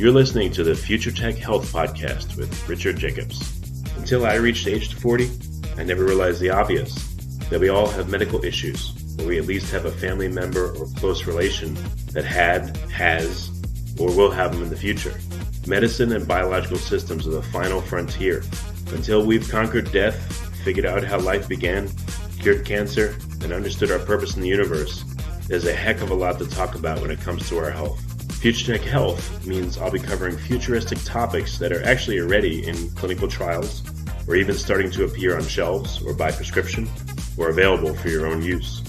You're listening to the Future Tech Health Podcast with Richard Jacobs. Until I reached age 40, I never realized the obvious, that we all have medical issues, or we at least have a family member or close relation that has, or will have them in the future. Medicine and biological systems are the final frontier. Until we've conquered death, figured out how life began, cured cancer, and understood our purpose in the universe, there's a heck of a lot to talk about when it comes to our health. Future Tech Health means I'll be covering futuristic topics that are actually already in clinical trials, or even starting to appear on shelves or by prescription, or available for your own use.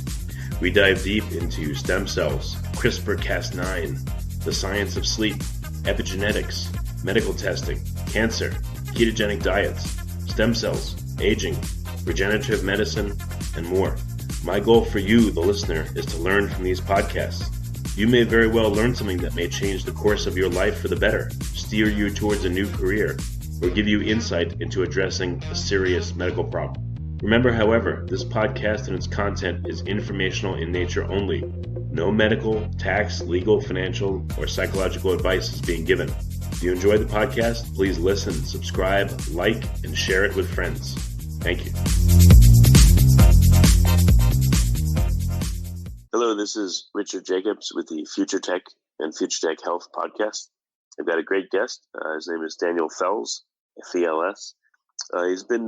We dive deep into stem cells, CRISPR-Cas9, the science of sleep, epigenetics, medical testing, cancer, ketogenic diets, stem cells, aging, regenerative medicine, and more. My goal for you, the listener, is to learn from these podcasts. You may very well learn something that may change the course of your life for the better, steer you towards a new career, or give you insight into addressing a serious medical problem. Remember, however, this podcast and its content is informational in nature only. No medical, tax, legal, financial, or psychological advice is being given. If you enjoy the podcast, please listen, subscribe, like, and share it with friends. Thank you. Hello, this is Richard Jacobs with the Future Tech and Future Tech Health podcast. I've got a great guest. His name is Daniel Fels, F-E-L-S. He's been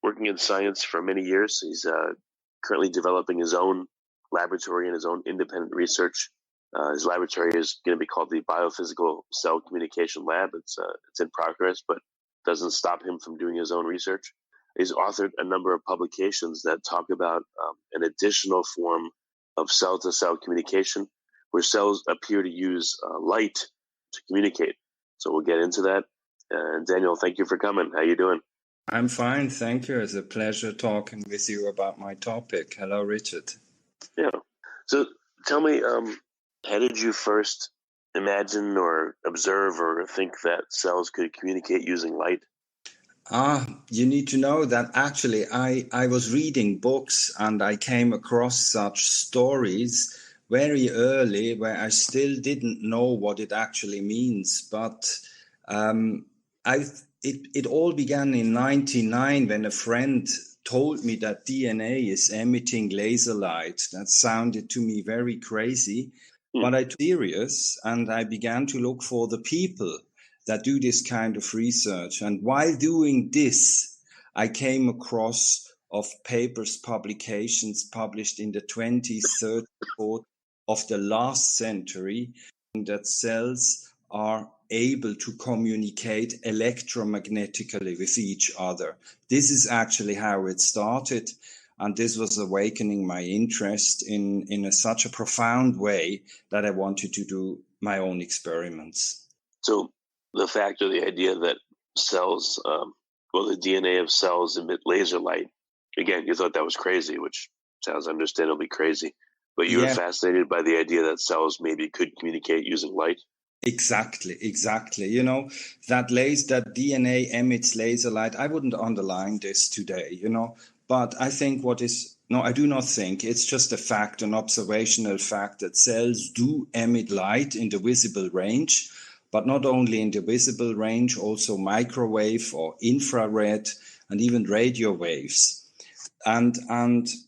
working in science for many years. He's currently developing his own laboratory and his own independent research. His laboratory is going to be called the Biophysical Cell Communication Lab. It's in progress, but doesn't stop him from doing his own research. He's authored a number of publications that talk about an additional form of cell-to-cell communication, where cells appear to use light to communicate. So we'll get into that. Daniel, thank you for coming. How you doing? I'm fine, thank you. It's a pleasure talking with you about my topic. Hello, Richard. Yeah. So tell me, how did you first imagine or observe or think that cells could communicate using light? You need to know that actually I was reading books and I came across such stories very early where I still didn't know what it actually means. But it all began in 1999 when a friend told me that DNA is emitting laser light. That sounded to me very crazy, but I took it serious and I began to look for the people that do this kind of research. And while doing this, I came across of papers, publications published in the 20th, 30th, 40th of the last century that cells are able to communicate electromagnetically with each other. This is actually how it started. And this was awakening my interest in such a profound way that I wanted to do my own experiments. So the fact or the idea that cells, the DNA of cells emit laser light, again, you thought that was crazy, which sounds understandably crazy, but you were fascinated by the idea that cells maybe could communicate using light? Exactly. You know, that DNA emits laser light. I wouldn't underline this today, but I think I do not think, it's just a fact, an observational fact that cells do emit light in the visible range. But not only in the visible range, also microwave or infrared and even radio waves. And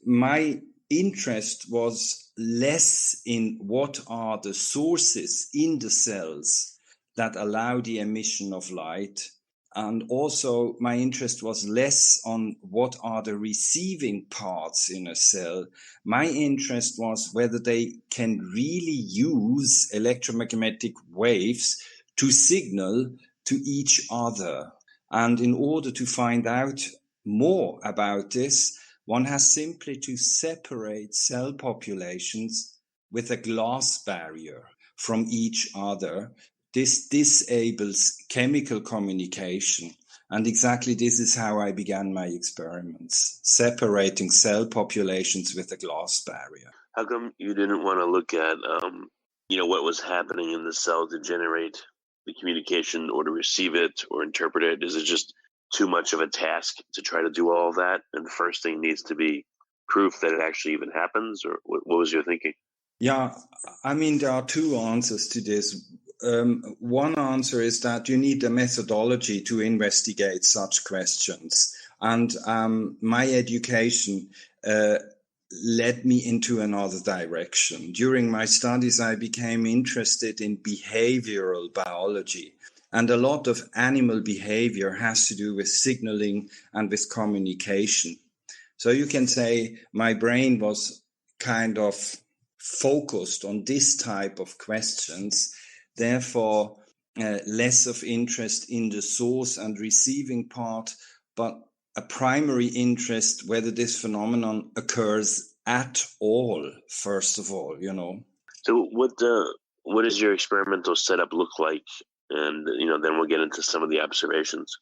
my interest was less in what are the sources in the cells that allow the emission of light. And also my interest was less on what are the receiving parts in a cell. My interest was whether they can really use electromagnetic waves to signal to each other. And in order to find out more about this, one has simply to separate cell populations with a glass barrier from each other. This disables chemical communication. And exactly this is how I began my experiments, separating cell populations with a glass barrier. How come you didn't want to look at, what was happening in the cell to generate the communication or to receive it or interpret it? Is it just too much of a task to try to do all of that? And the first thing needs to be proof that it actually even happens? Or what was your thinking? Yeah, I mean, there are two answers to this. one answer is that you need a methodology to investigate such questions. And my education led me into another direction. During my studies, I became interested in behavioral biology. And a lot of animal behavior has to do with signaling and with communication. So you can say my brain was kind of focused on this type of questions, therefore less of interest in the source and receiving part, but a primary interest whether this phenomenon occurs at all, first of all, you know. So what does your experimental setup look like? And, then we'll get into some of the observations.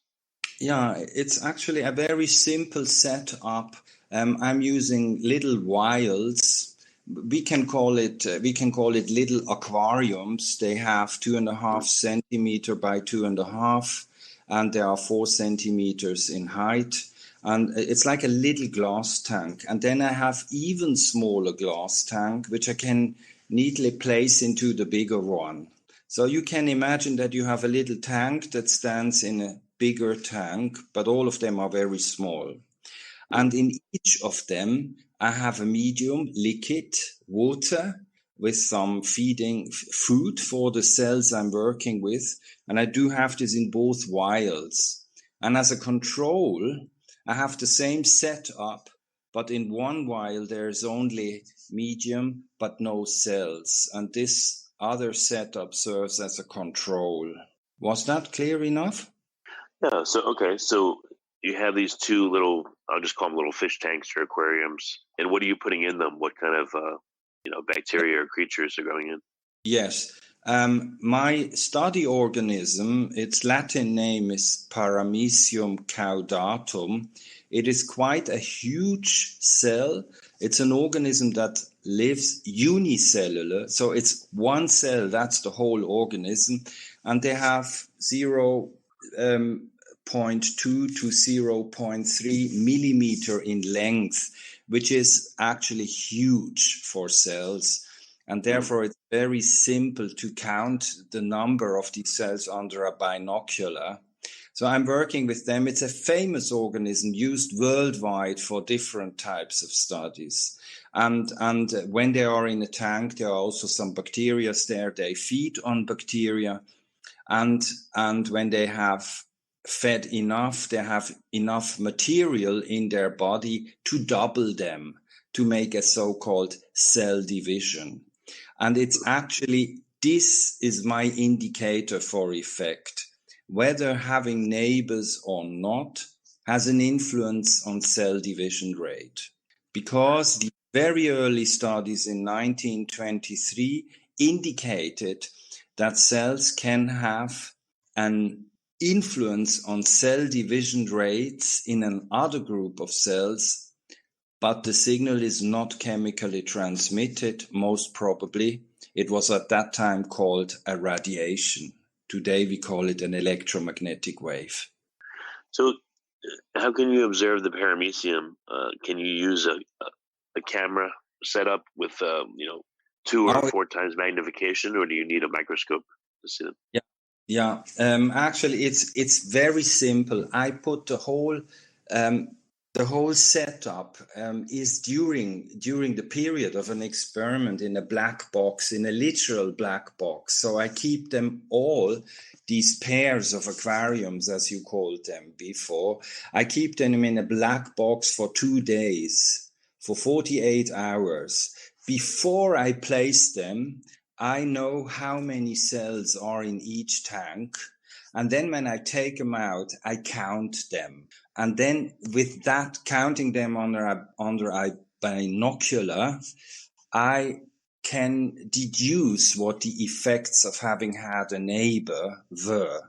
Yeah, it's actually a very simple setup. I'm using little vials. We can call it little aquariums. They have 2.5 centimeter by 2.5, and they are 4 centimeters in height. And it's like a little glass tank. And then I have even smaller glass tank, which I can neatly place into the bigger one. So you can imagine that you have a little tank that stands in a bigger tank, but all of them are very small. And in each of them, I have a medium, liquid, water, with some feeding food for the cells I'm working with. And I do have this in both vials. And as a control, I have the same setup, but in one vial there's only medium, but no cells. And this other setup serves as a control. Was that clear enough? Yeah, so you have these two little, I'll just call them little fish tanks or aquariums. And what are you putting in them? What kind of, bacteria or creatures are going in? Yes. My study organism, its Latin name is Paramecium caudatum. It is quite a huge cell. It's an organism that lives unicellular. So it's one cell, that's the whole organism. And they have 0.2 to 0.3 millimeter in length, which is actually huge for cells. And therefore, it's very simple to count the number of these cells under a binocular. So I'm working with them. It's a famous organism used worldwide for different types of studies. And when they are in a tank, there are also some bacteria there. They feed on bacteria. And when they have fed enough, they have enough material in their body to double them, to make a so-called cell division. And it's actually, this is my indicator for effect. Whether having neighbors or not has an influence on cell division rate. Because the very early studies in 1923 indicated that cells can have an influence on cell division rates in another group of cells, but the signal is not chemically transmitted, most probably. It was at that time called a radiation. Today we call it an electromagnetic wave. So how can you observe the paramecium? Can you use a camera setup with, 2 or 4 times magnification, or do you need a microscope to see them? Yeah. Actually, it's very simple. I put the whole setup is during the period of an experiment in a black box, in a literal black box. So I keep them all, these pairs of aquariums, as you called them before, I keep them in a black box for 2 days, for 48 hours. Before I place them, I know how many cells are in each tank. And then when I take them out, I count them. And then with that, counting them under a binocular, I can deduce what the effects of having had a neighbor were.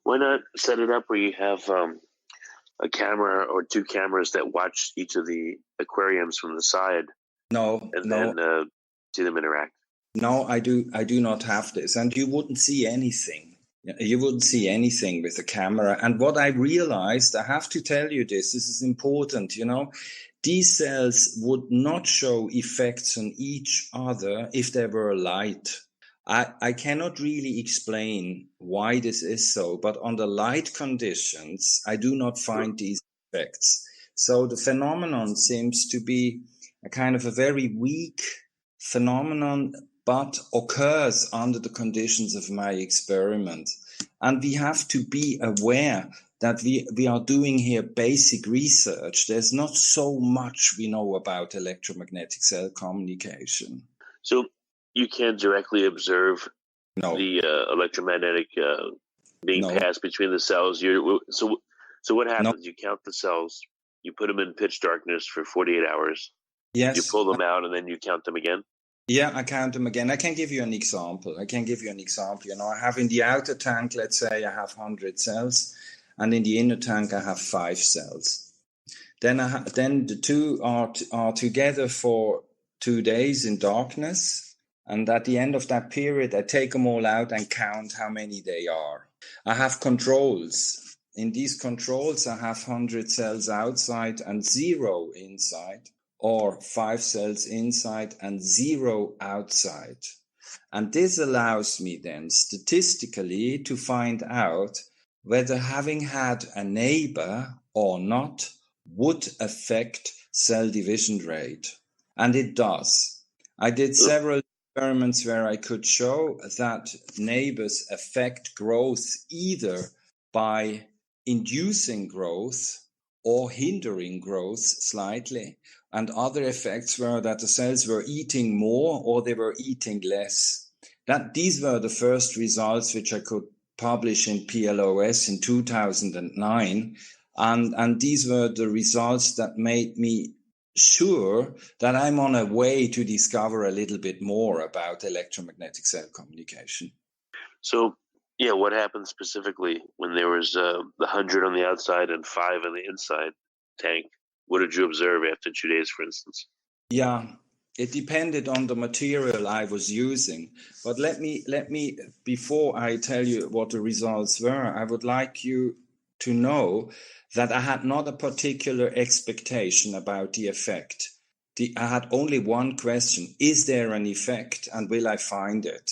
Why not set it up where you have a camera or 2 cameras that watch each of the aquariums from the side? Then see them interact? No, I do not have this. And you wouldn't see anything. You wouldn't see anything with a camera. And what I realized, I have to tell you this is important, these cells would not show effects on each other if they were light. I cannot really explain why this is so, but under light conditions, I do not find these effects. So the phenomenon seems to be a kind of a very weak phenomenon, but occurs under the conditions of my experiment. And we have to be aware that we are doing here basic research. There's not so much we know about electromagnetic cell communication. So you can't directly observe the electromagnetic being passed between the cells. So what happens? You count the cells, you put them in pitch darkness for 48 hours. Yes. You pull them out and then you count them again? Yeah, I count them again. I can give you an example. You know, I have in the outer tank, let's say I have 100 cells, and in the inner tank I have 5 cells. Then the two are together for 2 days in darkness, and at the end of that period I take them all out and count how many they are. I have controls. In these controls I have 100 cells outside and 0 inside, or 5 cells inside and 0 outside. And this allows me then statistically to find out whether having had a neighbor or not would affect cell division rate. And it does. I did several experiments where I could show that neighbors affect growth either by inducing growth or hindering growth slightly. And other effects were that the cells were eating more or they were eating less. These were the first results which I could publish in PLOS in 2009. And these were the results that made me sure that I'm on a way to discover a little bit more about electromagnetic cell communication. So, yeah, what happened specifically when there was the 100 on the outside and 5 on the inside tank? What did you observe after 2 days, for instance? Yeah, it depended on the material I was using. But let me, before I tell you what the results were, I would like you to know that I had not a particular expectation about the effect. I had only one question: is there an effect, and will I find it?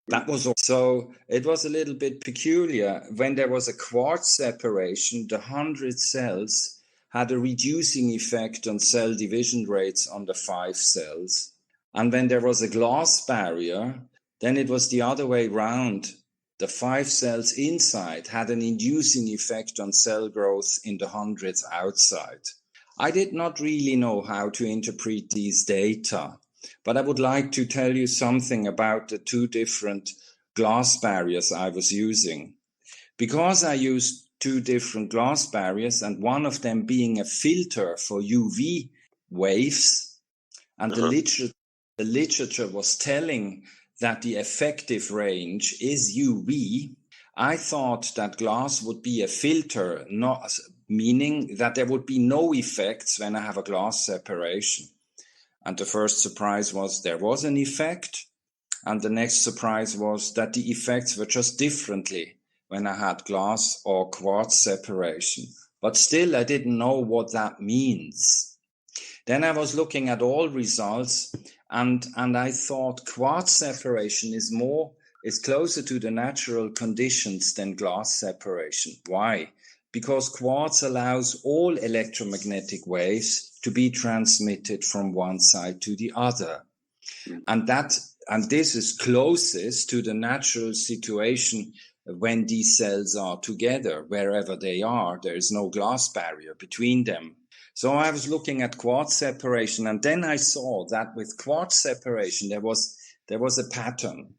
That was all. So it was a little bit peculiar. When there was a quartz separation, the 100 cells had a reducing effect on cell division rates on the 5 cells. And when there was a glass barrier, then it was the other way round. The 5 cells inside had an inducing effect on cell growth in the 100s outside. I did not really know how to interpret these data, but I would like to tell you something about the 2 different glass barriers I was using. Because I used 2 different glass barriers, and one of them being a filter for UV waves, and the literature was telling that the effective range is UV, I thought that glass would be a filter, not meaning that there would be no effects when I have a glass separation. And the first surprise was there was an effect, and the next surprise was that the effects were just differently when I had glass or quartz separation. But still, I didn't know what that means. Then I was looking at all results, and I thought quartz separation is closer to the natural conditions than glass separation. Why? Because quartz allows all electromagnetic waves to be transmitted from one side to the other. And this is closest to the natural situation when these cells are together, wherever they are. There is no glass barrier between them. So I was looking at quartz separation, and then I saw that with quartz separation, there was a pattern.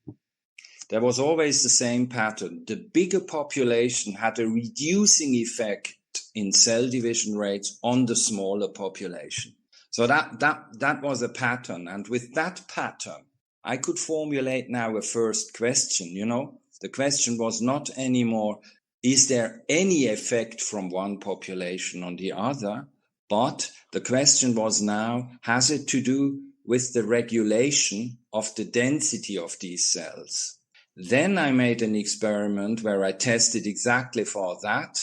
There was always the same pattern. The bigger population had a reducing effect in cell division rates on the smaller population. So that was a pattern. And with that pattern, I could formulate now a first question, you know. The question was not anymore, is there any effect from one population on the other? But the question was now, has it to do with the regulation of the density of these cells? Then I made an experiment where I tested exactly for that.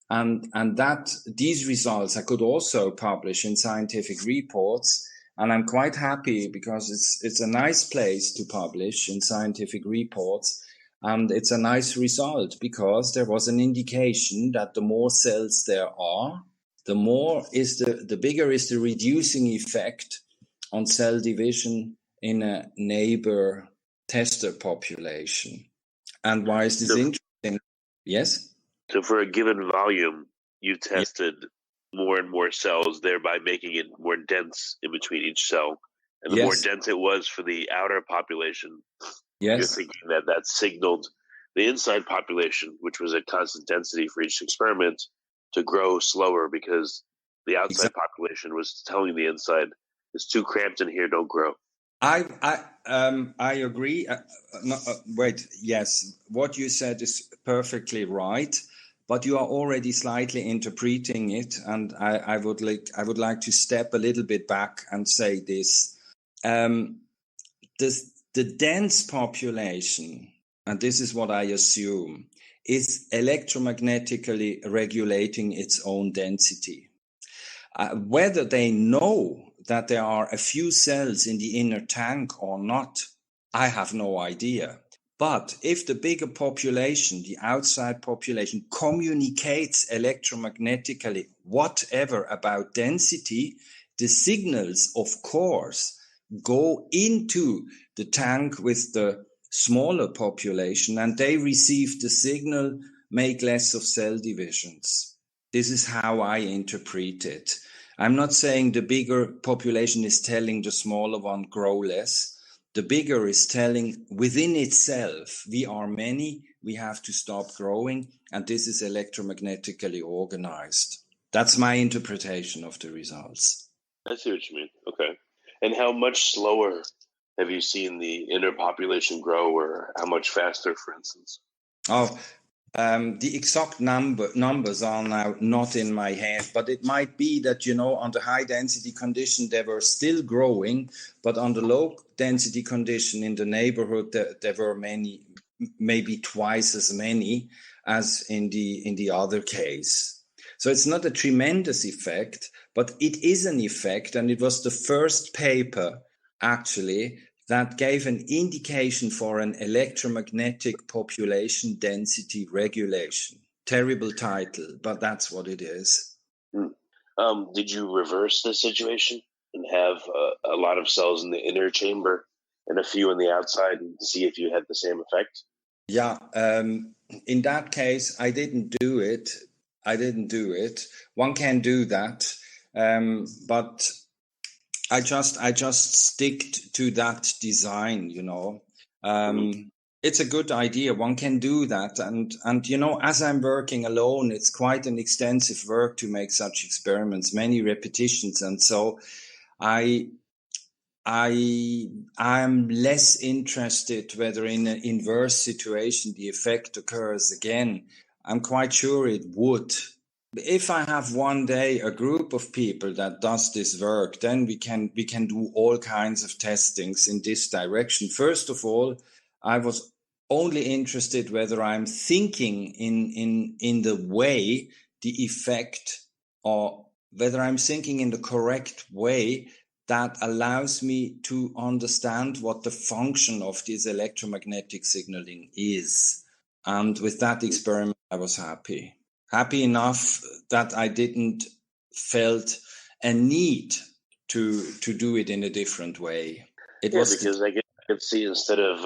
And that these results I could also publish in scientific reports. And I'm quite happy because it's a nice place to publish in scientific reports. And it's a nice result because there was an indication that the more cells there are, the bigger is the reducing effect on cell division in a neighbor tester population. And why is this interesting? Yes? So for a given volume, you tested more and more cells, thereby making it more dense in between each cell. And the more dense it was for the outer population, you're thinking that signaled the inside population, which was at constant density for each experiment, to grow slower because the outside population was telling the inside, it's too cramped in here, don't grow. I agree. Yes, what you said is perfectly right, but you are already slightly interpreting it, and I would like to step a little bit back and say this: the dense population, and this is what I assume, is electromagnetically regulating its own density. Whether they know that there are a few cells in the inner tank or not, I have no idea. But if the bigger population, the outside population, communicates electromagnetically whatever about density, the signals, of course, go into the tank with the smaller population, and they receive the signal, make less of cell divisions. This is how I interpret it. I'm not saying the bigger population is telling the smaller one grow less. The bigger is telling within itself, we are many, we have to stop growing, and this is electromagnetically organized. That's my interpretation of the results. I see what you mean. Okay. And how much slower have you seen the inner population grow, or how much faster, for instance? The exact numbers are now not in my head, but it might be that, under high density condition, they were still growing, but on the low density condition in the neighborhood, there were many, maybe twice as many as in the other case. So it's not a tremendous effect, but it is an effect. And it was the first paper actually that gave an indication for an electromagnetic population density regulation. Terrible title, but that's what it is. Did you reverse the situation and have a lot of cells in the inner chamber and a few on the outside and see if you had the same effect? Yeah, in that case, I didn't do it. One can do that, but I just stick to that design, It's a good idea. One can do that. And as I'm working alone, it's quite an extensive work to make such experiments, many repetitions. And so I'm less interested whether in an inverse situation the effect occurs again. I'm quite sure it would. If I have one day a group of people that does this work, then we can do all kinds of testings in this direction. First of all, I was only interested whether I'm thinking in the way the effect, or whether I'm thinking in the correct way that allows me to understand what the function of this electromagnetic signaling is. And with that experiment, I was happy enough that I didn't felt a need to do it in a different way. Because I could see, instead of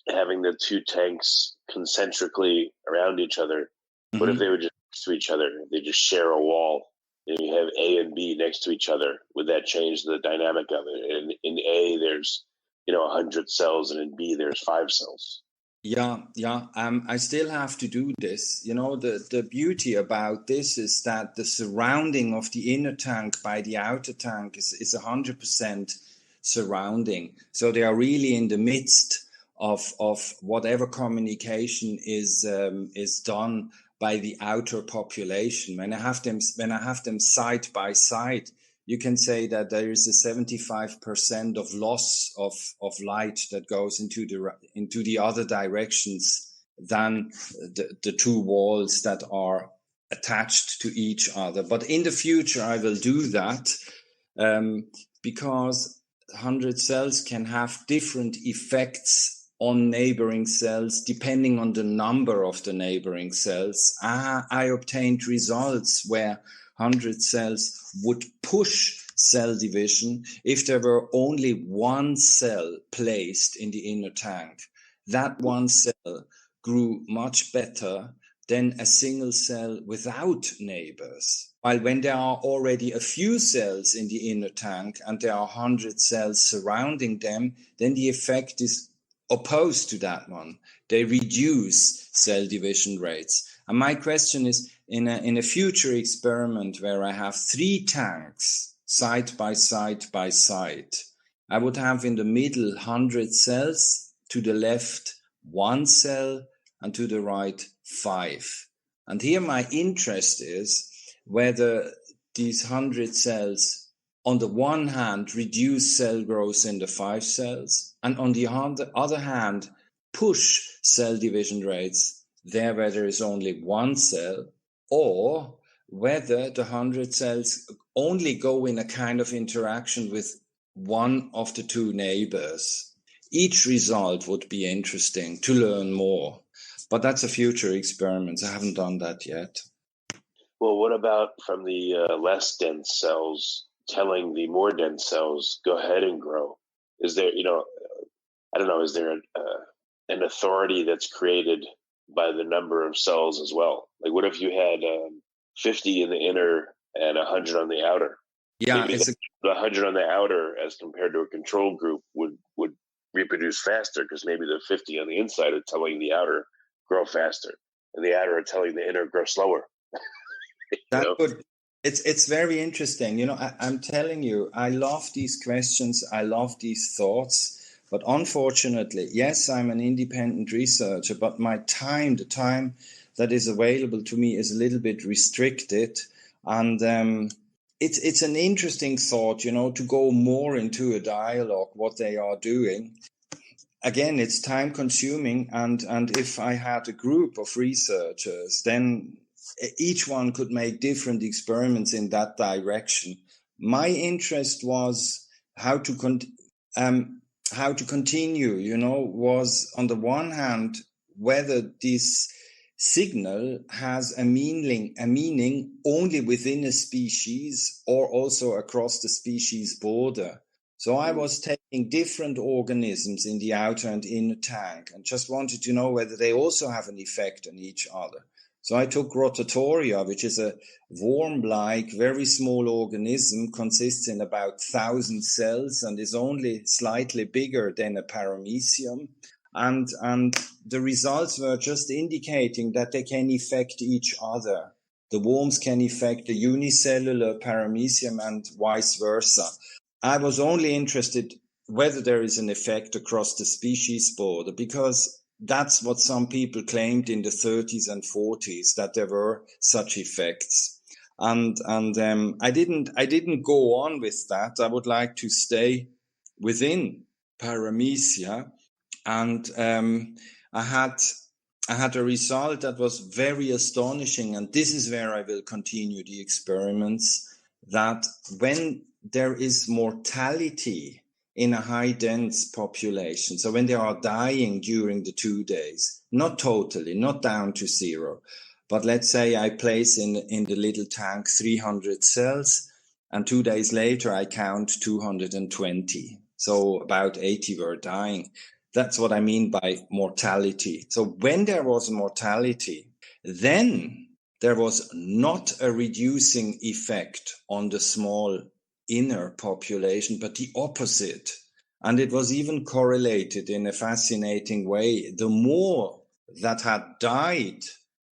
having the two tanks concentrically around each other, what if they were just next to each other? They just share a wall. And you have A and B next to each other. Would that change the dynamic of it? And in A, there's 100 cells, and in B, there's 5 cells. Yeah. I still have to do this. The beauty about this is that the surrounding of the inner tank by the outer tank is 100% surrounding. So they are really in the midst of whatever communication is done by the outer population. When I have them side by side, you can say that there is a 75% of loss of light that goes into the other directions than the two walls that are attached to each other. But in the future, I will do that because 100 cells can have different effects on neighboring cells depending on the number of the neighboring cells. I obtained results where 100 cells would push cell division if there were only one cell placed in the inner tank. That one cell grew much better than a single cell without neighbors. While when there are already a few cells in the inner tank and there are 100 cells surrounding them, then the effect is opposed to that one. They reduce cell division rates. And my question is, in a future experiment where I have 3 tanks side by side by side, I would have in the middle 100 cells, to the left 1 cell, and to the right 5. And here my interest is whether these 100 cells on the one hand reduce cell growth in the 5 cells, and on the other hand push cell division rates there where there is only 1 cell, or whether the 100 cells only go in a kind of interaction with one of the 2 neighbors. Each result would be interesting to learn more, but that's a future experiment. I haven't done that yet. Well, what about from the less dense cells telling the more dense cells, go ahead and grow? Is there, I don't know, is there an authority that's created by the number of cells as well? Like, what if you had 50 in the inner and 100 on the outer? Yeah, maybe the 100 on the outer as compared to a control group would reproduce faster, because maybe the 50 on the inside are telling the outer grow faster, and the outer are telling the inner grow slower. It's very interesting. I'm telling you, I love these questions. I love these thoughts. But unfortunately, yes, I'm an independent researcher, but my time, the time that is available to me is a little bit restricted. And it's an interesting thought, to go more into a dialogue, what they are doing. Again, it's time consuming. And if I had a group of researchers, then each one could make different experiments in that direction. My interest was how to continue, was on the one hand, whether this signal has a meaning only within a species or also across the species border. So I was taking different organisms in the outer and inner tank and just wanted to know whether they also have an effect on each other. So I took Rotatoria, which is a worm-like, very small organism, consists in about 1,000 cells and is only slightly bigger than a paramecium. And the results were just indicating that they can affect each other. The worms can affect the unicellular paramecium and vice versa. I was only interested whether there is an effect across the species border, because that's what some people claimed in the 30s and 40s, that there were such effects. And I didn't go on with that. I would like to stay within paramecia. And I had a result that was very astonishing. And this is where I will continue the experiments, that when there is mortality in a high dense population, so when they are dying during the 2 days, not totally, not down to 0, but let's say I place in the little tank 300 cells, and 2 days later I count 220. So about 80 were dying. That's what I mean by mortality. So when there was mortality, then there was not a reducing effect on the small inner population, but the opposite. And it was even correlated in a fascinating way. The more that had died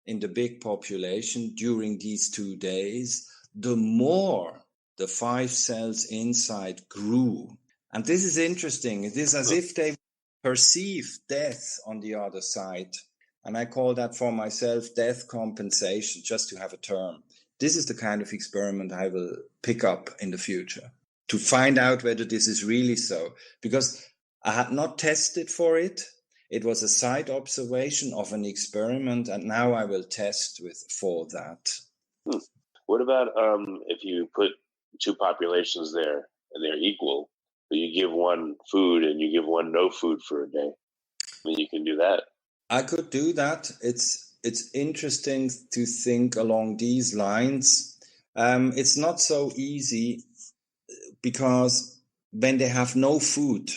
in the big population during these 2 days, the more the 5 cells inside grew. And this is interesting. It is as if they perceive death on the other side. And I call that for myself death compensation, just to have a term. This is the kind of experiment I will pick up in the future to find out whether this is really so. Because I had not tested for it. It was a side observation of an experiment, and now I will test for that. What about if you put 2 populations there and they're equal, but you give one food and you give one no food for a day. I mean, you can do that. I could do that. It's interesting to think along these lines. It's not so easy because when they have no food,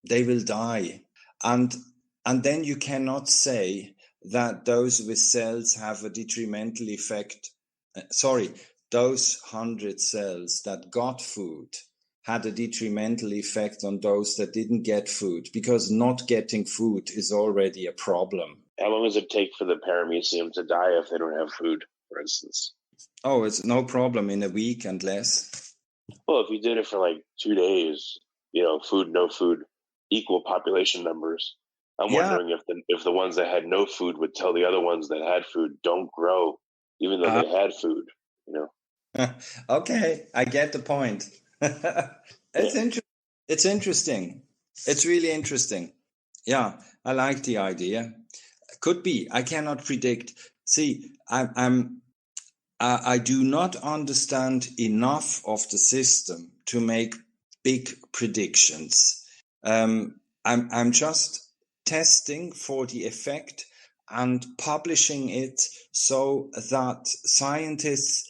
they will die. And then you cannot say that those with cells have a detrimental effect. Those 100 cells that got food had a detrimental effect on those that didn't get food, because not getting food is already a problem. How long does it take for the paramecium to die if they don't have food, for instance? Oh, it's no problem in a week and less. Well, if you did it for like 2 days, food, no food, equal population numbers. I'm wondering if the ones that had no food would tell the other ones that had food don't grow, even though they had food. Okay, I get the point. It's interesting. It's really interesting. Yeah, I like the idea. Could be. I cannot predict. See, I do not understand enough of the system to make big predictions. I'm just testing for the effect and publishing it so that scientists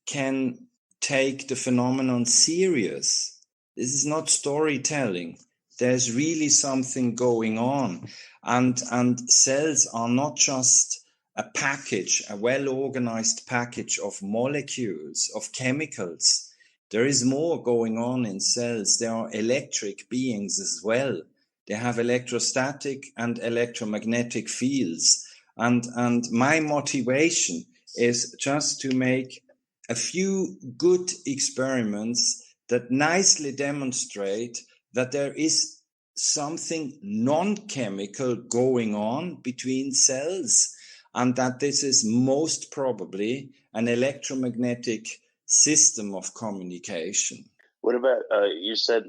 can take the phenomenon serious. This is not storytelling. There's really something going on. And cells are not just a package, a well-organized package of molecules, of chemicals. There is more going on in cells. There are electric beings as well. They have electrostatic and electromagnetic fields. And my motivation is just to make a few good experiments that nicely demonstrate that there is something non-chemical going on between cells, and that this is most probably an electromagnetic system of communication. What about, you said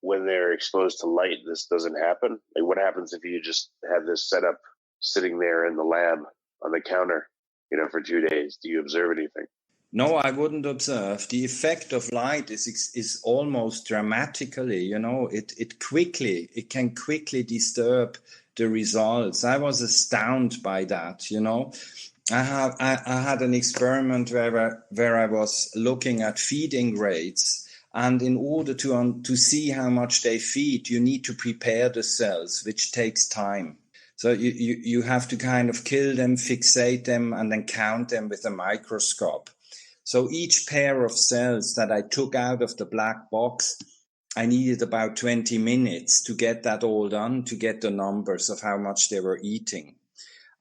when they're exposed to light, this doesn't happen? Like, what happens if you just have this setup sitting there in the lab on the counter, for 2 days? Do you observe anything? No, I wouldn't observe. The effect of light is almost dramatically, it can quickly disturb the results. I was astounded by that, I had an experiment where I was looking at feeding rates, and in order to see how much they feed, you need to prepare the cells, which takes time. So you have to kind of kill them, fixate them, and then count them with a microscope. So each pair of cells that I took out of the black box, I needed about 20 minutes to get that all done, to get the numbers of how much they were eating.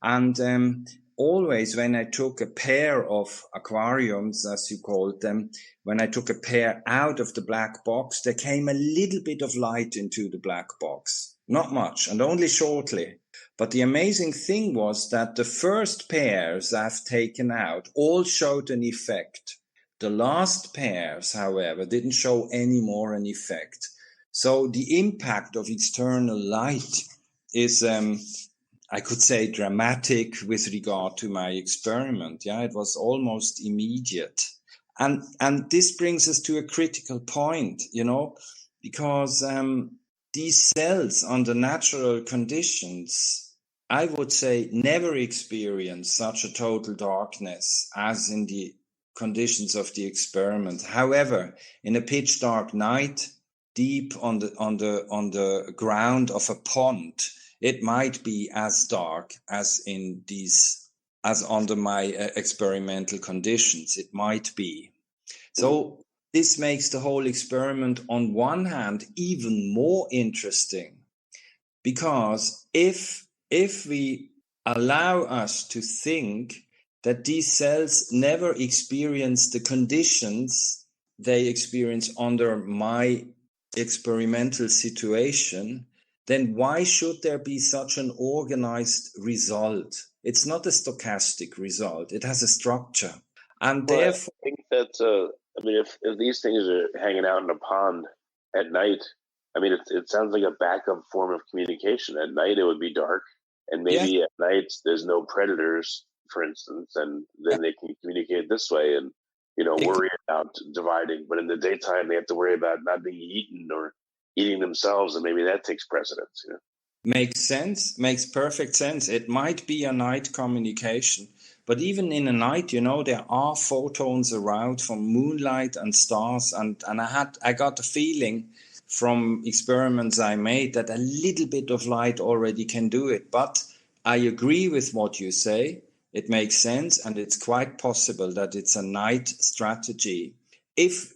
And always when I took a pair of aquariums, as you called them, when I took a pair out of the black box, there came a little bit of light into the black box. Not much, and only shortly. But the amazing thing was that the first pairs I've taken out all showed an effect. The last pairs, however, didn't show any more an effect. So the impact of external light is, I could say, dramatic with regard to my experiment. Yeah, it was almost immediate. And this brings us to a critical point, because these cells under natural conditions, I would say, never experience such a total darkness as in the conditions of the experiment. However, in a pitch dark night, deep on the ground of a pond, it might be as dark as under my experimental conditions. It might be. So this makes the whole experiment, on one hand, even more interesting, because if we allow us to think that these cells never experience the conditions they experience under my experimental situation, then why should there be such an organized result? It's not a stochastic result. It has a structure. And therefore, I think that, if these things are hanging out in a pond at night, it sounds like a backup form of communication. At night, it would be dark, and maybe at night there's no predators, for instance, and then they can communicate this way. And worry about dividing. But in the daytime, they have to worry about not being eaten or eating themselves, and maybe that takes precedence. Makes sense. Makes perfect sense. It might be a night communication, but even in a night, there are photons around from moonlight and stars, and I got a feeling from experiments I made that a little bit of light already can do it. But I agree with what you say. It makes sense, and it's quite possible that it's a night strategy. If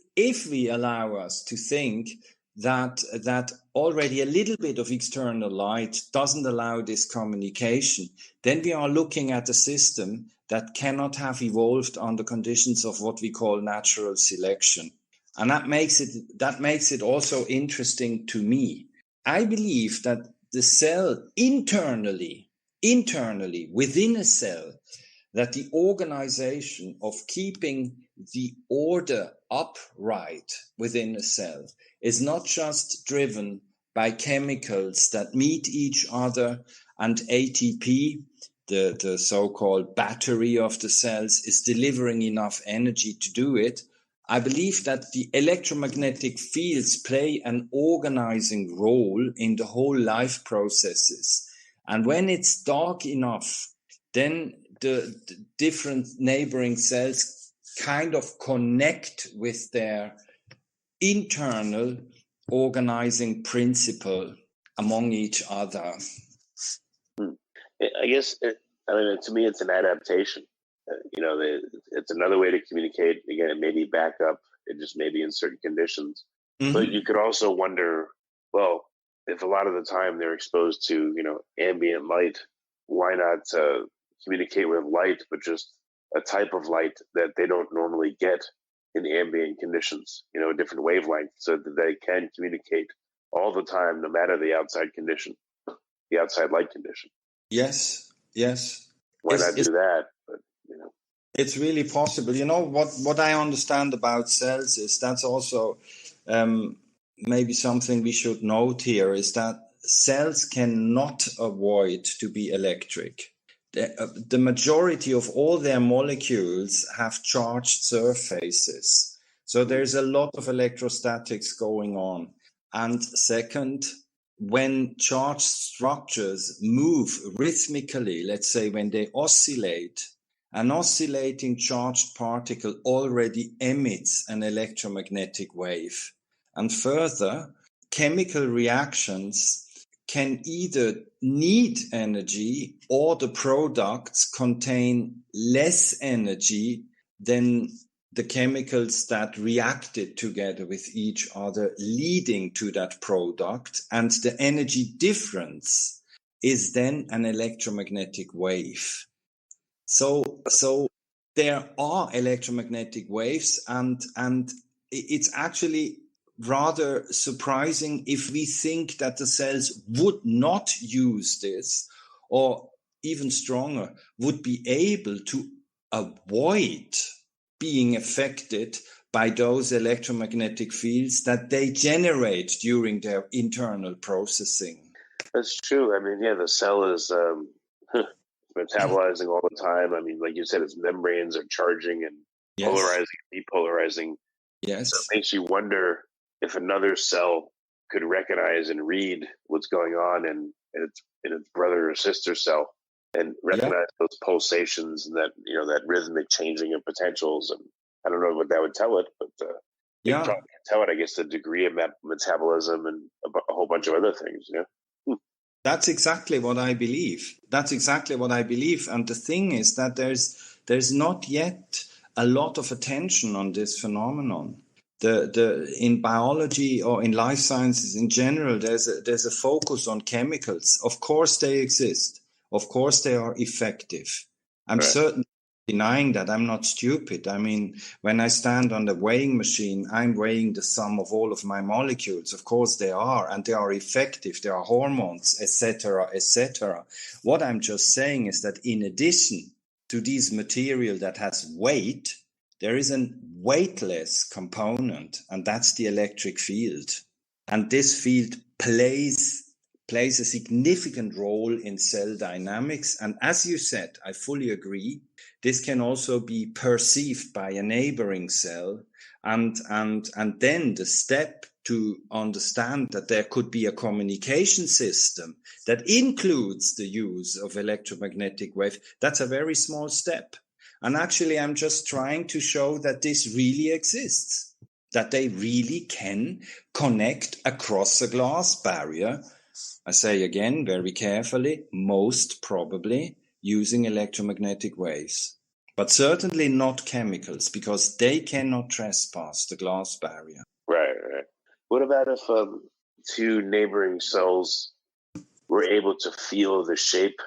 we allow us to think that already a little bit of external light doesn't allow this communication, then we are looking at a system that cannot have evolved under conditions of what we call natural selection. And that makes it also interesting to me. I believe that the cell internally within a cell, that the organization of keeping the order upright within a cell is not just driven by chemicals that meet each other, and ATP, the so-called battery of the cells, is delivering enough energy to do it. I believe that the electromagnetic fields play an organizing role in the whole life processes. And when it's dark enough, then the different neighboring cells kind of connect with their internal organizing principle among each other. I guess, to me, it's an adaptation. It's another way to communicate. Again, it may be backup. It just may be in certain conditions. Mm-hmm. But you could also wonder, well, if a lot of the time they're exposed to, ambient light, why not communicate with light, but just a type of light that they don't normally get in ambient conditions, a different wavelength, so that they can communicate all the time, no matter the outside condition, the outside light condition. Yes. Why not do that? But, it's really possible. What I understand about cells is that's also maybe something we should note here, is that cells cannot avoid to be electric. The majority of all their molecules have charged surfaces. So there's a lot of electrostatics going on. And second, when charged structures move rhythmically, let's say when they oscillate, an oscillating charged particle already emits an electromagnetic wave. And further, chemical reactions can either need energy, or the products contain less energy than the chemicals that reacted together with each other, leading to that product. And the energy difference is then an electromagnetic wave. So there are electromagnetic waves, and it's actually rather surprising if we think that the cells would not use this, or even stronger, would be able to avoid being affected by those electromagnetic fields that they generate during their internal processing. That's true. The cell is metabolizing all the time. Like you said, its membranes are charging and polarizing, depolarizing. Yes. So it makes you wonder if another cell could recognize and read what's going on in its brother or sister cell, and recognize those pulsations and that rhythmic changing of potentials. And I don't know what that would tell it, but it probably can tell it, I guess, the degree of metabolism and a whole bunch of other things. That's exactly what I believe. And the thing is that there's not yet a lot of attention on this phenomenon. In biology or in life sciences in general, there's a focus on chemicals. Of course they exist. Of course they are effective. I'm certainly denying that. I'm not stupid. When I stand on the weighing machine, I'm weighing the sum of all of my molecules. Of course they are, and they are effective. There are hormones, etc., etc. What I'm just saying is that in addition to this material that has weight, there is a weightless component, and that's the electric field. And this field plays plays a significant role in cell dynamics. And as you said, I fully agree, this can also be perceived by a neighboring cell. And then the step to understand that there could be a communication system that includes the use of electromagnetic wave, that's a very small step. And actually, I'm just trying to show that this really exists, that they really can connect across a glass barrier. I say again, very carefully, most probably using electromagnetic waves, but certainly not chemicals, because they cannot trespass the glass barrier. Right. What about if two neighboring cells were able to feel the shape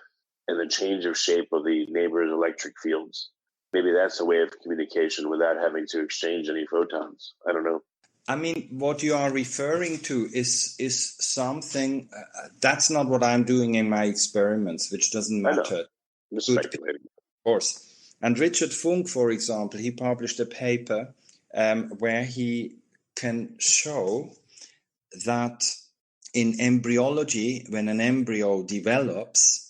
and the change of shape of the neighbor's electric fields? Maybe that's a way of communication without having to exchange any photons. I don't know. I mean, what you are referring to is something that's not what I'm doing in my experiments, which doesn't matter. I'm just speculating. Of course. And Richard Funk, for example, he published a paper where he can show that in embryology, when an embryo develops,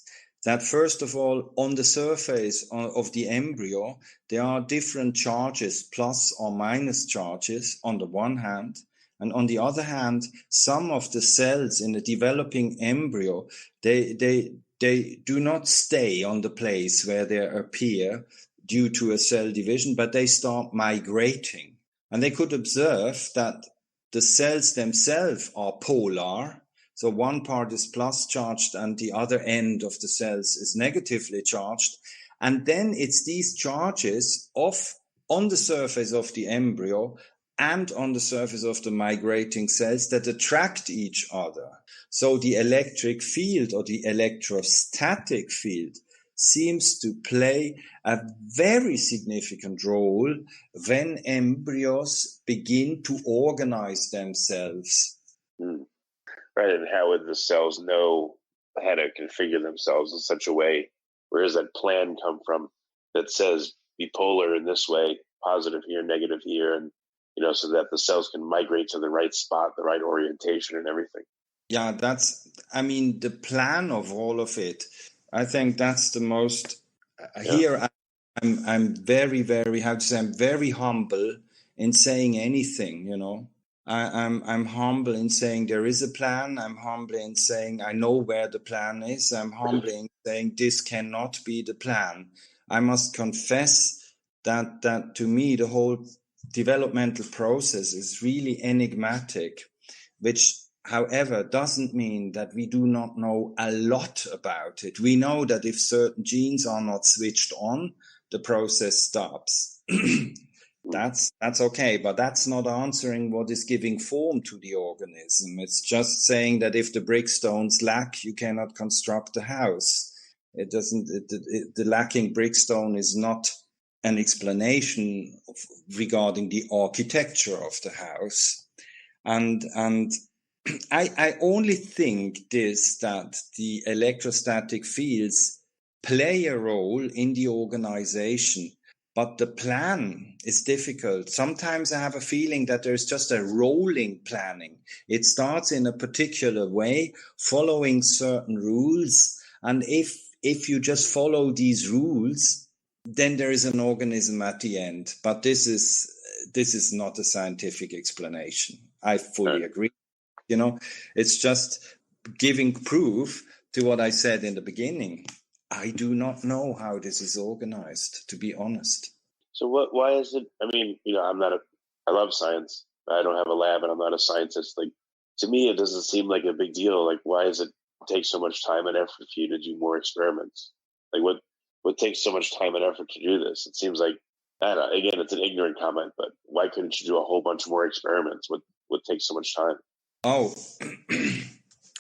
that first of all, on the surface of the embryo, there are different charges, plus or minus charges on the one hand. And on the other hand, some of the cells in a developing embryo, they do not stay on the place where they appear due to a cell division, but they start migrating. And they could observe that the cells themselves are polar. So one part is plus charged and the other end of the cells is negatively charged. And then it's these charges on the surface of the embryo and on the surface of the migrating cells that attract each other. So the electric field or the electrostatic field seems to play a very significant role when embryos begin to organize themselves. Right, and how would the cells know how to configure themselves in such a way? Where does that plan come from that says be polar in this way, positive here, negative here, and so that the cells can migrate to the right spot, the right orientation, and everything? Yeah, the plan of all of it. I think that's the most. Here, I'm very, very, I'm very humble in saying anything. I'm humble in saying there is a plan. I'm humble in saying I know where the plan is. I'm humble in saying this cannot be the plan. I must confess that to me the whole developmental process is really enigmatic, which, however, doesn't mean that we do not know a lot about it. We know that if certain genes are not switched on, the process stops. That's okay, but that's not answering what is giving form to the organism. It's just saying that if the brick stones lack, you cannot construct a house. The lacking brick stone is not an explanation regarding the architecture of the house. And I only think that the electrostatic fields play a role in the organization, but the plan is difficult. Sometimes I have a feeling that there's just a rolling planning. It starts in a particular way, following certain rules. And if you just follow these rules, then there is an organism at the end. But this is not a scientific explanation. I fully agree. It's just giving proof to what I said in the beginning. I do not know how this is organized, to be honest. So why is it? I mean, I love science. I don't have a lab and I'm not a scientist. Like, to me, it doesn't seem like a big deal. Like, why does it take so much time and effort for you to do more experiments? Like, what takes so much time and effort to do this? It seems like, I don't know, again, it's an ignorant comment, but why couldn't you do a whole bunch more experiments? What takes so much time? Oh,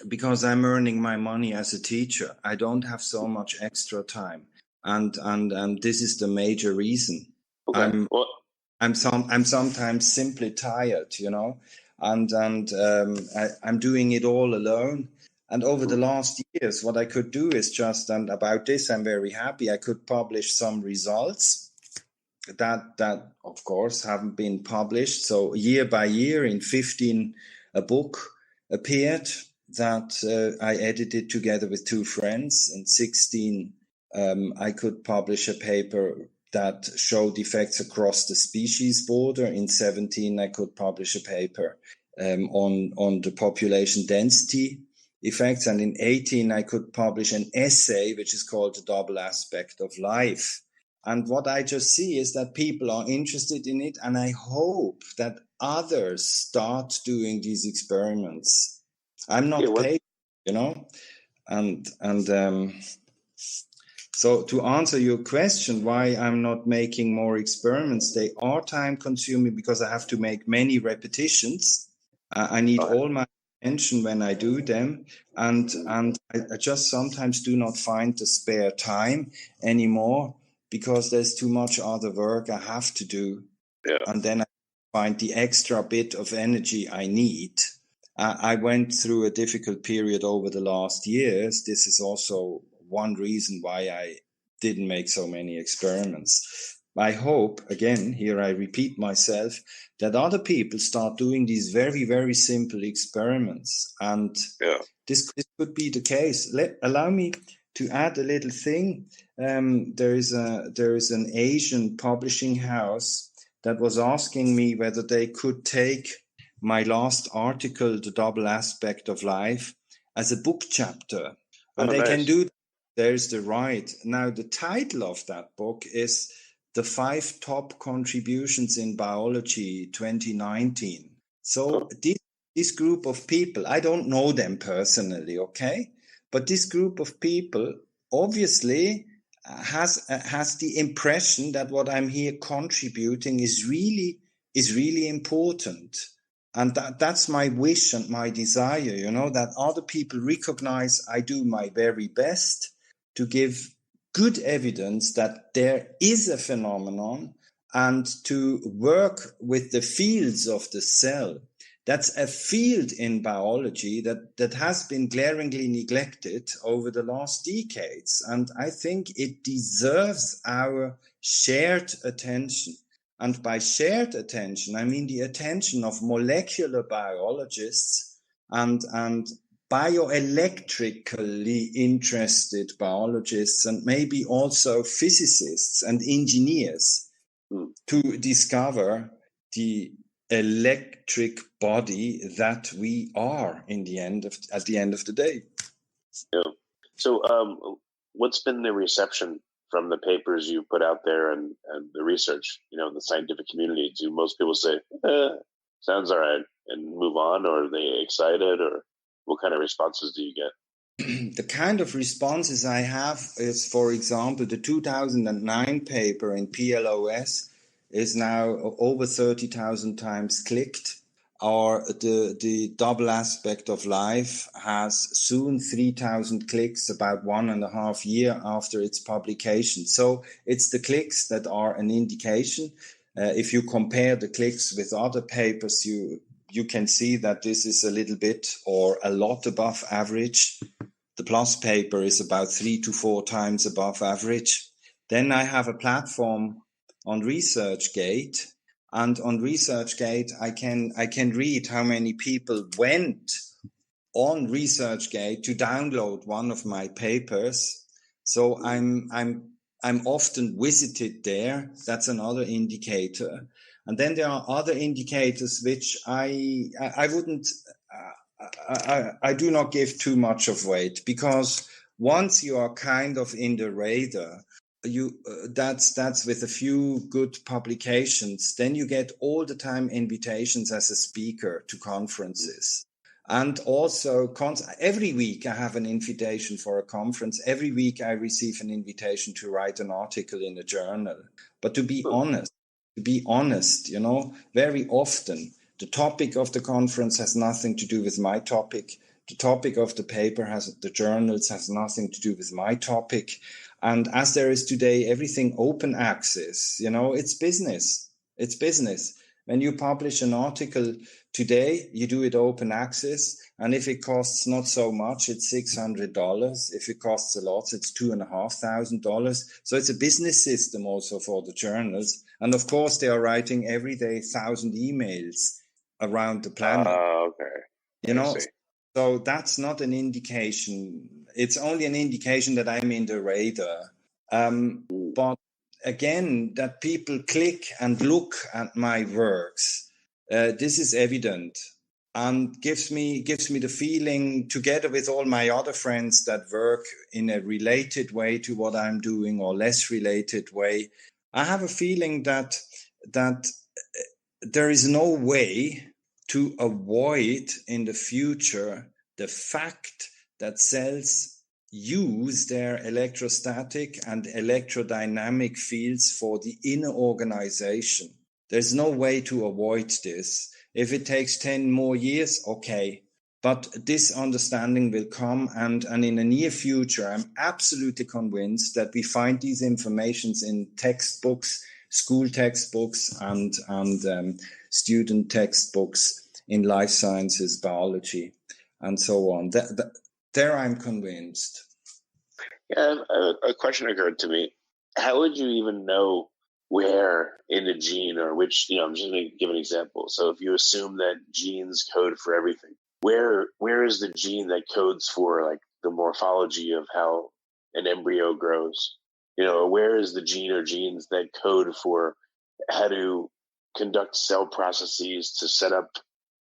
because I'm earning my money as a teacher. I don't have so much extra time. And this is the major reason. Okay. I'm sometimes simply tired, and I'm doing it all alone. And over the last years, what I could do is just, and about this, I'm very happy. I could publish some results that of course haven't been published. So year by year, in 15, a book appeared I edited together with two friends. In 16, I could publish a paper that showed effects across the species border. In 17, I could publish a paper on the population density effects. And in 18, I could publish an essay, which is called The Double Aspect of Life. And what I just see is that people are interested in it. And I hope that others start doing these experiments. I'm not paid, so to answer your question, why I'm not making more experiments, they are time consuming because I have to make many repetitions. I need all my attention when I do them. And I just sometimes do not find the spare time anymore because there's too much other work I have to do. Yeah. And then I find the extra bit of energy I need. I went through a difficult period over the last years. This is also one reason why I didn't make so many experiments. I hope, again, here I repeat myself, that other people start doing these very, very simple experiments. And this could be the case. Allow me to add a little thing. There is an Asian publishing house that was asking me whether they could take my last article, The Double Aspect of Life, as a book chapter. And they can do that. There's the right. Now, the title of that book is The 5 Top Contributions in Biology 2019. So this group of people, I don't know them personally, okay? But this group of people obviously has the impression that what I'm here contributing is really important. And that's my wish and my desire, that other people recognize I do my very best to give good evidence that there is a phenomenon and to work with the fields of the cell. That's a field in biology that has been glaringly neglected over the last decades. And I think it deserves our shared attention. And by shared attention, I mean the attention of molecular biologists and bioelectrically interested biologists, and maybe also physicists and engineers to discover the electric body that we are at the end of the day. Yeah. So what's been the reception from the papers you put out there and the research, in the scientific community? Do most people say, sounds all right, and move on, or are they excited, or what kind of responses do you get? The kind of responses I have is, for example, the 2009 paper in PLOS is now over 30,000 times clicked. Or the double aspect of life has soon 3,000 clicks about 1.5 years after its publication. So it's the clicks that are an indication. If you compare the clicks with other papers, you can see that this is a little bit or a lot above average. The PLOS paper is about 3 to 4 times above average. Then I have a platform on ResearchGate. And on ResearchGate, I can read how many people went on ResearchGate to download one of my papers. So I'm often visited there. That's another indicator. And then there are other indicators which I do not give too much of weight, because once you are kind of in the radar, that's with a few good publications, then you get all the time invitations as a speaker to conferences. And also every week I have an invitation for a conference. Every week I receive an invitation to write an article in a journal. But to be honest, very often the topic of the conference has nothing to do with my topic. The topic of the paper the journals has nothing to do with my topic. And as there is today everything open access, it's business. It's business. When you publish an article today, you do it open access. And if it costs not so much, it's $600. If it costs a lot, it's $2,500. So it's a business system also for the journals. And of course, they are writing every day 1,000 emails around the planet. Okay. So that's not an indication. It's only an indication that I'm in the radar. But again, that people click and look at my works, this is evident, and gives me the feeling, together with all my other friends that work in a related way to what I'm doing or less related way, I have a feeling that there is no way to avoid in the future the fact that cells use their electrostatic and electrodynamic fields for the inner organization. There's no way to avoid this. If it takes 10 more years, okay. But this understanding will come, and in the near future, I'm absolutely convinced that we find these informations in textbooks, school textbooks, and student textbooks in life sciences, biology, and so on. There I'm convinced. Yeah, a question occurred to me. How would you even know where in a gene, or which, I'm just going to give an example. So if you assume that genes code for everything, where is the gene that codes for like the morphology of how an embryo grows? Where is the gene or genes that code for how to conduct cell processes to set up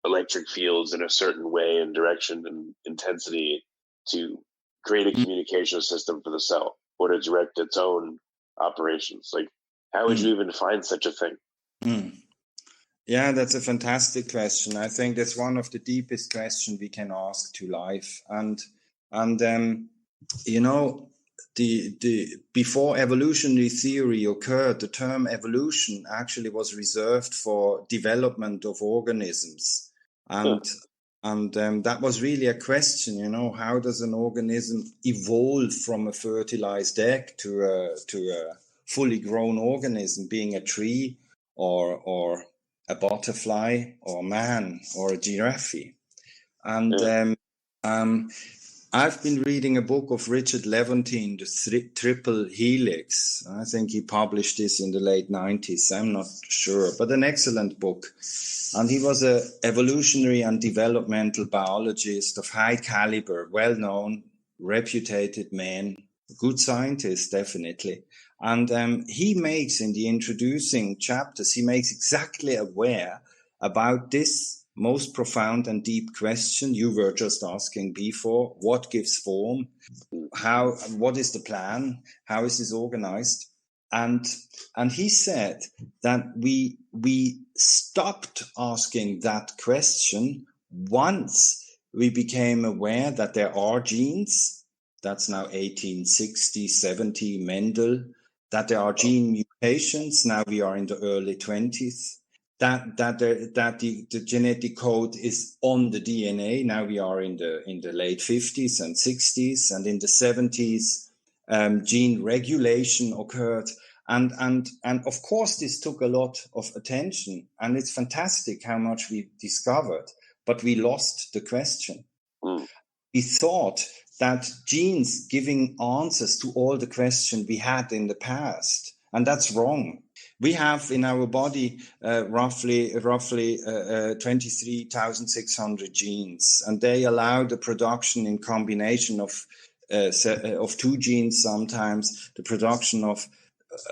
electric fields in a certain way and direction and intensity to create a communication system for the cell or to direct its own operations? Like, how would you even find such a thing? Yeah, that's a fantastic question. I think that's one of the deepest questions we can ask to life. And the before evolutionary theory occurred, the term evolution actually was reserved for development of organisms. And that was really a question, how does an organism evolve from a fertilized egg to a fully grown organism, being a tree or a butterfly or a man or a giraffe? And I've been reading a book of Richard Levantine, The Triple Helix. I think he published this in the late 90s. I'm not sure, but an excellent book. And he was an evolutionary and developmental biologist of high caliber, well-known, reputed man, good scientist, definitely. And he makes, in the introducing chapters, he makes exactly aware about this most profound and deep question you were just asking before: what gives form? What is the plan? How is this organized? And he said that we stopped asking that question once we became aware that there are genes. That's now 1860, 70, Mendel. That there are gene mutations. Now we are in the early 20th. That the genetic code is on the DNA. Now we are in the late 50s and 60s, and in the 70s, gene regulation occurred, and of course this took a lot of attention, and it's fantastic how much we discovered, but we lost the question. We thought that genes giving answers to all the questions we had in the past, and that's wrong. We have in our body roughly 23,600 genes, and they allow the production in combination of two genes, sometimes the production of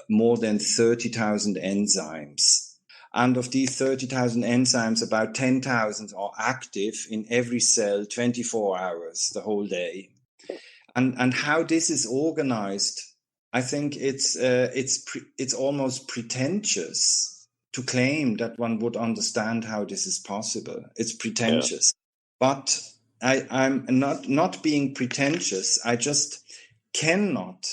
more than 30,000 enzymes. And of these 30,000 enzymes, about 10,000 are active in every cell 24 hours, the whole day. And how this is organized, I think it's almost pretentious to claim that one would understand how this is possible. It's pretentious, but I'm not being pretentious. I just cannot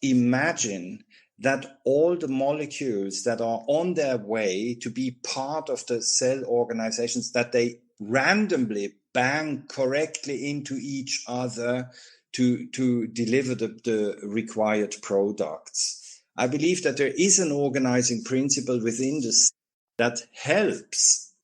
imagine that all the molecules that are on their way to be part of the cell organizations, that they randomly bang correctly into each other to deliver the required products. I believe that there is an organizing principle within this that helps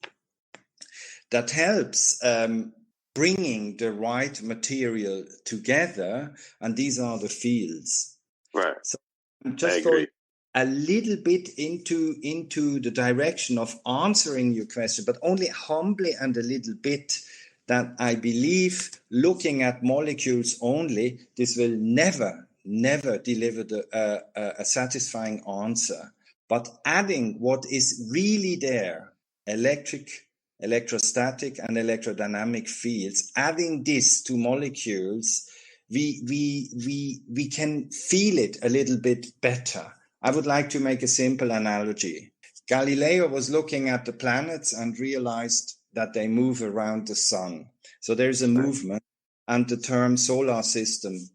bringing the right material together, and these are the fields. Right. So I'm just going a little bit into the direction of answering your question, but only humbly and a little bit, that I believe looking at molecules only, this will never deliver a satisfying answer. But adding what is really there, electrostatic and electrodynamic fields, adding this to molecules, we can feel it a little bit better. I would like to make a simple analogy. Galileo was looking at the planets and realized that they move around the sun. So there's a movement, and the term solar system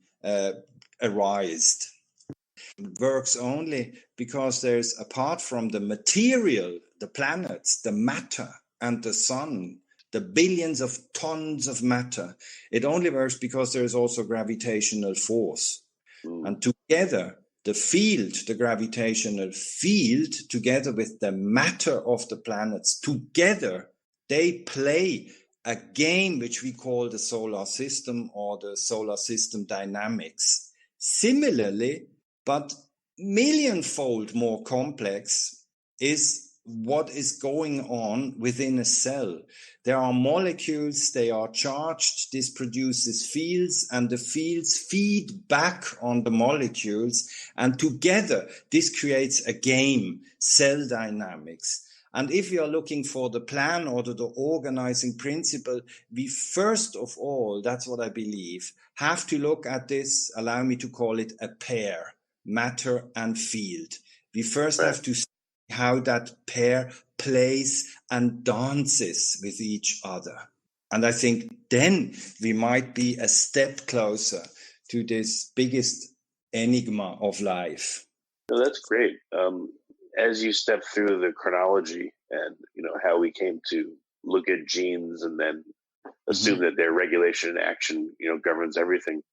arised. Works only because there's, apart from the material, the planets, the matter, and the sun, the billions of tons of matter, it only works because there's also gravitational force. And together, the field, the gravitational field, together with the matter of the planets, together, they play a game which we call the solar system or the solar system dynamics. Similarly, but millionfold more complex, is what is going on within a cell. There are molecules, they are charged, this produces fields, and the fields feed back on the molecules, and together this creates a game, cell dynamics. And if you are looking for the plan or the organizing principle, we first of all, that's what I believe, have to look at this, allow me to call it a pair, matter and field. We first have to see how that pair plays and dances with each other. And I think then we might be a step closer to this biggest enigma of life. No, that's great. As you step through the chronology and how we came to look at genes and then assume that their regulation and action governs everything.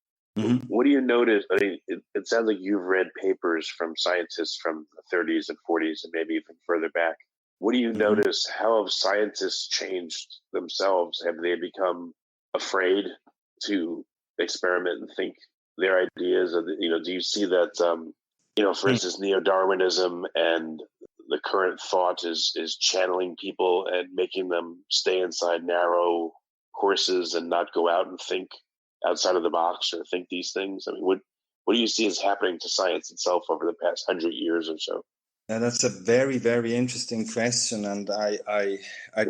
What do you notice? I mean, it sounds like you've read papers from scientists from the 30s and 40s and maybe even further back. What do you notice? How have scientists changed themselves? Have they become afraid to experiment and think their ideas? Do you see that, for instance, neo-Darwinism and the current thought is channeling people and making them stay inside narrow courses and not go out and think outside of the box or think these things? I mean, what do you see is happening to science itself over the past 100 years or so? Yeah, that's a very, very interesting question, and I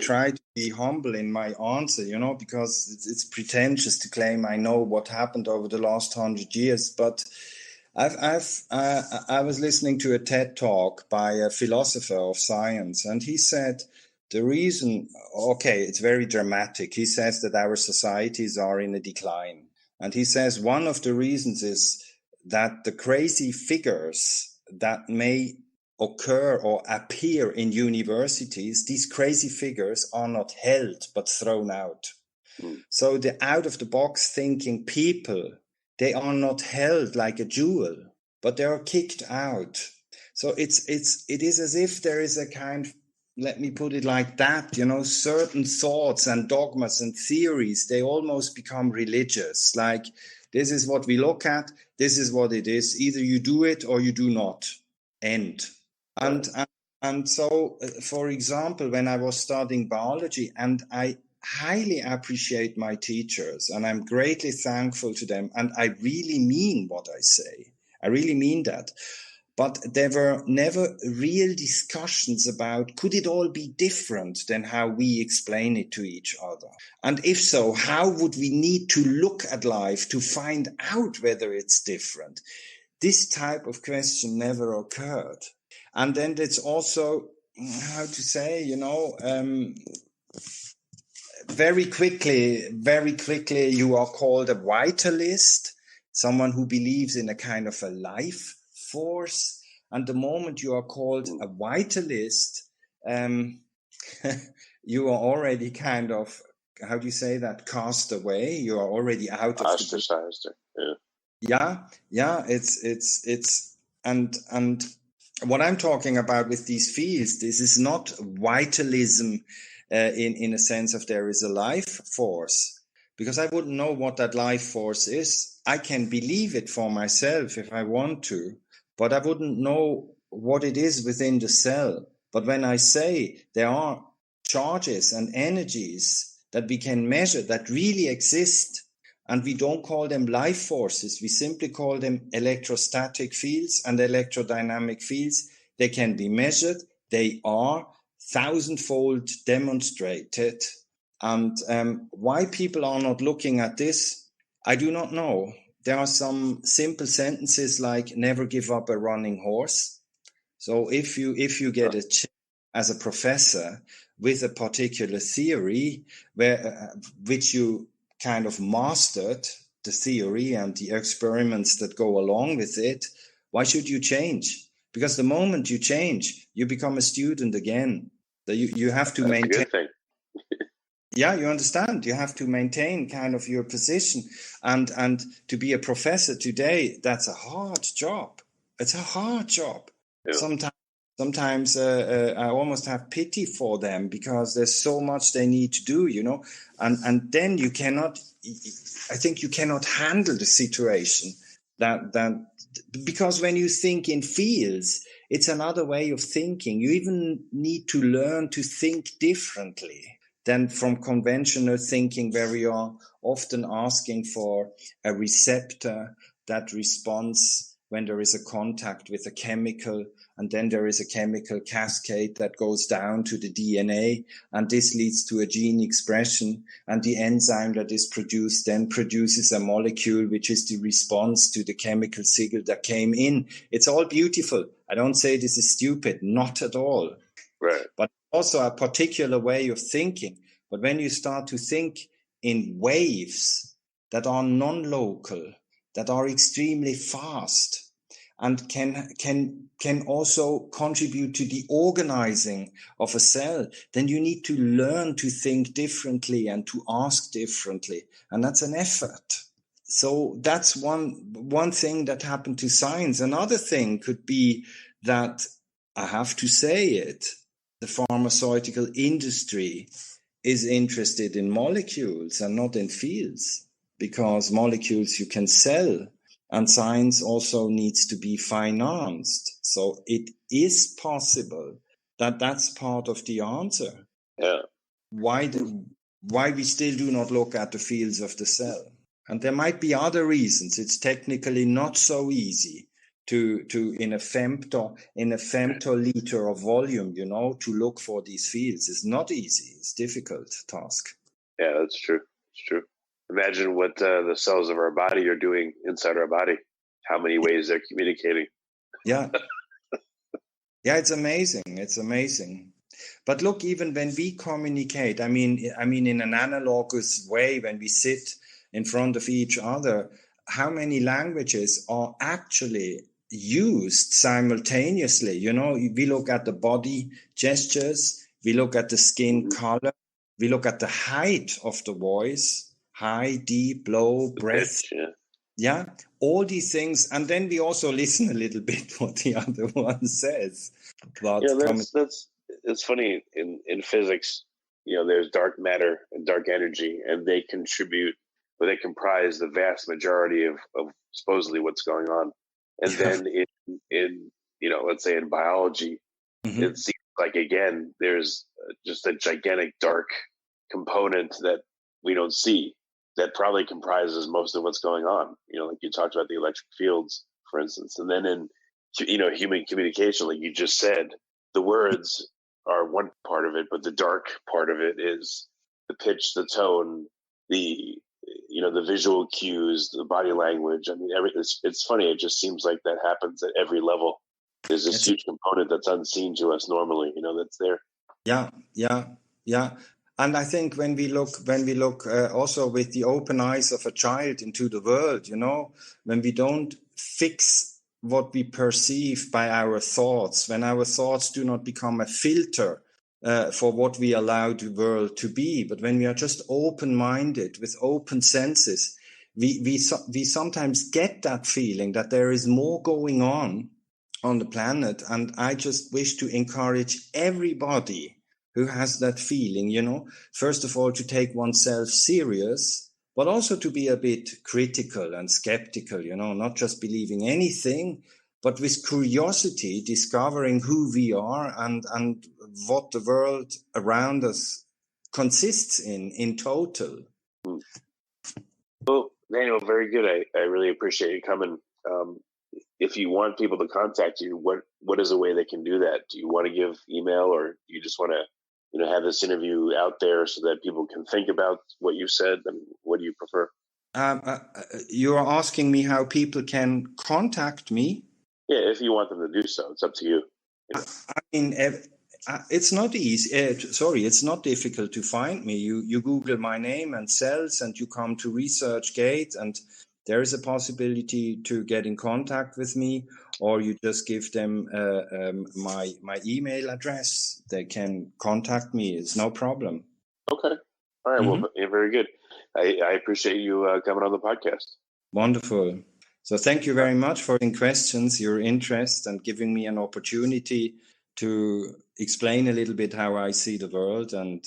try to be humble in my answer, because it's pretentious to claim I know what happened over the last 100 years. But I was listening to a TED talk by a philosopher of science, and he said the reason, it's very dramatic. He says that our societies are in a decline. And he says one of the reasons is that the crazy figures that may occur or appear in universities, these crazy figures are not held but thrown out. So the out-of-the-box thinking people, they are not held like a jewel, but they are kicked out. So it is as if there is a kind, let me put it like that, certain thoughts and dogmas and theories, they almost become religious. Like, this is what we look at, this is what it is. Either you do it or you do not. End. And so, for example, when I was studying biology, and I highly appreciate my teachers, and I'm greatly thankful to them, and I really mean what I say. I really mean that. But there were never real discussions about, could it all be different than how we explain it to each other? And if so, how would we need to look at life to find out whether it's different? This type of question never occurred. And then it's also, how to say, very quickly, you are called a vitalist, someone who believes in a kind of a life force. And the moment you are called a vitalist, you are already kind of, how do you say that, cast away? You are already out of ostracized. Yeah. It's and what I'm talking about with these fields, this is not vitalism in a sense of there is a life force, because I wouldn't know what that life force is. I can believe it for myself if I want to, but I wouldn't know what it is within the cell. But when I say there are charges and energies that we can measure that really exist. And we don't call them life forces. We simply call them electrostatic fields and electrodynamic fields. They can be measured. They are thousandfold demonstrated. And why people are not looking at this, I do not know. There are some simple sentences like never give up a running horse. So if you get a chance as a professor with a particular theory which you kind of mastered, the theory and the experiments that go along with it, why should you change? Because the moment you change, you become a student again. So you have to maintain. That's a good thing. Yeah, you understand. You have to maintain kind of your position, and to be a professor today, that's a hard job. It's a hard job. Yeah. Sometimes I almost have pity for them because there's so much they need to do, and then you cannot. I think you cannot handle the situation that because when you think in fields, it's another way of thinking. You even need to learn to think differently than from conventional thinking, where we are often asking for a receptor that responds when there is a contact with a chemical, and then there is a chemical cascade that goes down to the DNA, and this leads to a gene expression, and the enzyme that is produced then produces a molecule which is the response to the chemical signal that came in. It's all beautiful. I don't say this is stupid, not at all. Right. But also a particular way of thinking. But when you start to think in waves that are non-local, that are extremely fast, and can also contribute to the organizing of a cell, then you need to learn to think differently and to ask differently. And that's an effort. So that's one thing that happened to science. Another thing could be that, I have to say it, the pharmaceutical industry is interested in molecules and not in fields, because molecules you can sell, and science also needs to be financed. So it is possible that that's part of the answer. Yeah. Why we still do not look at the fields of the cell. And there might be other reasons. It's technically not so easy to in a femtoliter of volume, to look for these fields. It's not easy. It's a difficult task. Yeah, that's true. It's true. Imagine what the cells of our body are doing inside our body. How many ways they're communicating. Yeah. Yeah, it's amazing. It's amazing. But look, even when we communicate, I mean, in an analogous way, when we sit in front of each other, how many languages are actually used simultaneously? We look at the body gestures, we look at the skin color, we look at the height of the voice, high, deep, low, breath. Pitch, yeah, all these things. And then we also listen a little bit what the other one says. But it's funny in physics, there's dark matter and dark energy, and they comprise the vast majority of supposedly what's going on. And then in let's say in biology, it seems like, again, there's just a gigantic dark component that we don't see, that probably comprises most of what's going on. Like you talked about the electric fields, for instance. And then in human communication, like you just said, the words are one part of it, but the dark part of it is the pitch, the tone, the visual cues, the body language. I mean, everything. It's funny. It just seems like that happens at every level. There's this huge component that's unseen to us normally, that's there. Yeah. And I think when we look also with the open eyes of a child into the world, when we don't fix what we perceive by our thoughts, when our thoughts do not become a filter for what we allow the world to be, but when we are just open-minded with open senses, we sometimes get that feeling that there is more going on the planet. And I just wish to encourage everybody who has that feeling, first of all, to take oneself serious, but also to be a bit critical and skeptical, not just believing anything, but with curiosity, discovering who we are and what the world around us consists in total. Well, Daniel, very good. I really appreciate you coming. If you want people to contact you, what is a way they can do that? Do you want to give email, or do you just want to have this interview out there so that people can think about what you said? And what do you prefer? You are asking me how people can contact me? Yeah, if you want them to do so, it's up to you. I mean, it's not easy. It's not difficult to find me. You Google my name and cells, and you come to ResearchGate, and there is a possibility to get in contact with me, or you just give them my email address. They can contact me. It's no problem. Okay. All right. Mm-hmm. Well, very good. I appreciate you coming on the podcast. Wonderful. So thank you very much for the questions, your interest, and giving me an opportunity to explain a little bit how I see the world and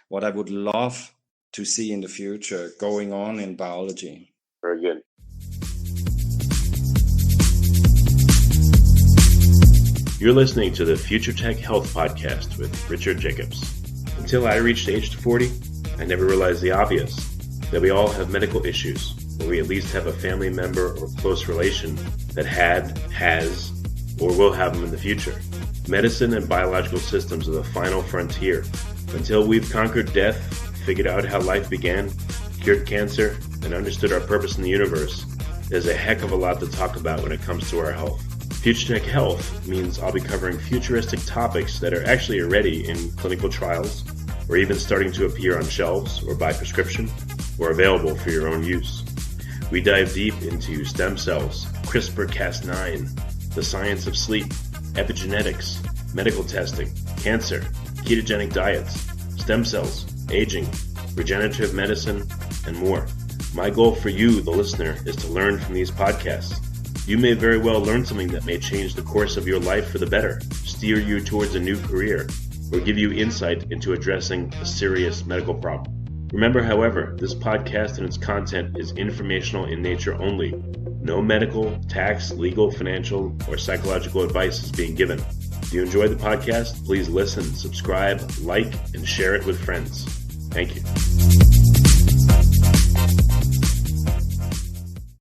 what I would love to see in the future going on in biology. Very good. You're listening to the Future Tech Health Podcast with Richard Jacobs. Until I reached age 40, I never realized the obvious, that we all have medical issues, or we at least have a family member or close relation that has, or will have them in the future. Medicine and biological systems are the final frontier. Until we've conquered death, figured out how life began, cured cancer, and understood our purpose in the universe, there's a heck of a lot to talk about when it comes to our health. Future Tech Health means I'll be covering futuristic topics that are actually already in clinical trials, or even starting to appear on shelves or by prescription, or available for your own use. We dive deep into stem cells, CRISPR-Cas9, the science of sleep, epigenetics, medical testing, cancer, ketogenic diets, stem cells, aging, regenerative medicine, and more. My goal for you, the listener, is to learn from these podcasts. You may very well learn something that may change the course of your life for the better, steer you towards a new career, or give you insight into addressing a serious medical problem. Remember, however, this podcast and its content is informational in nature only. No medical, tax, legal, financial, or psychological advice is being given. If you enjoyed the podcast, please listen, subscribe, like, and share it with friends. Thank you.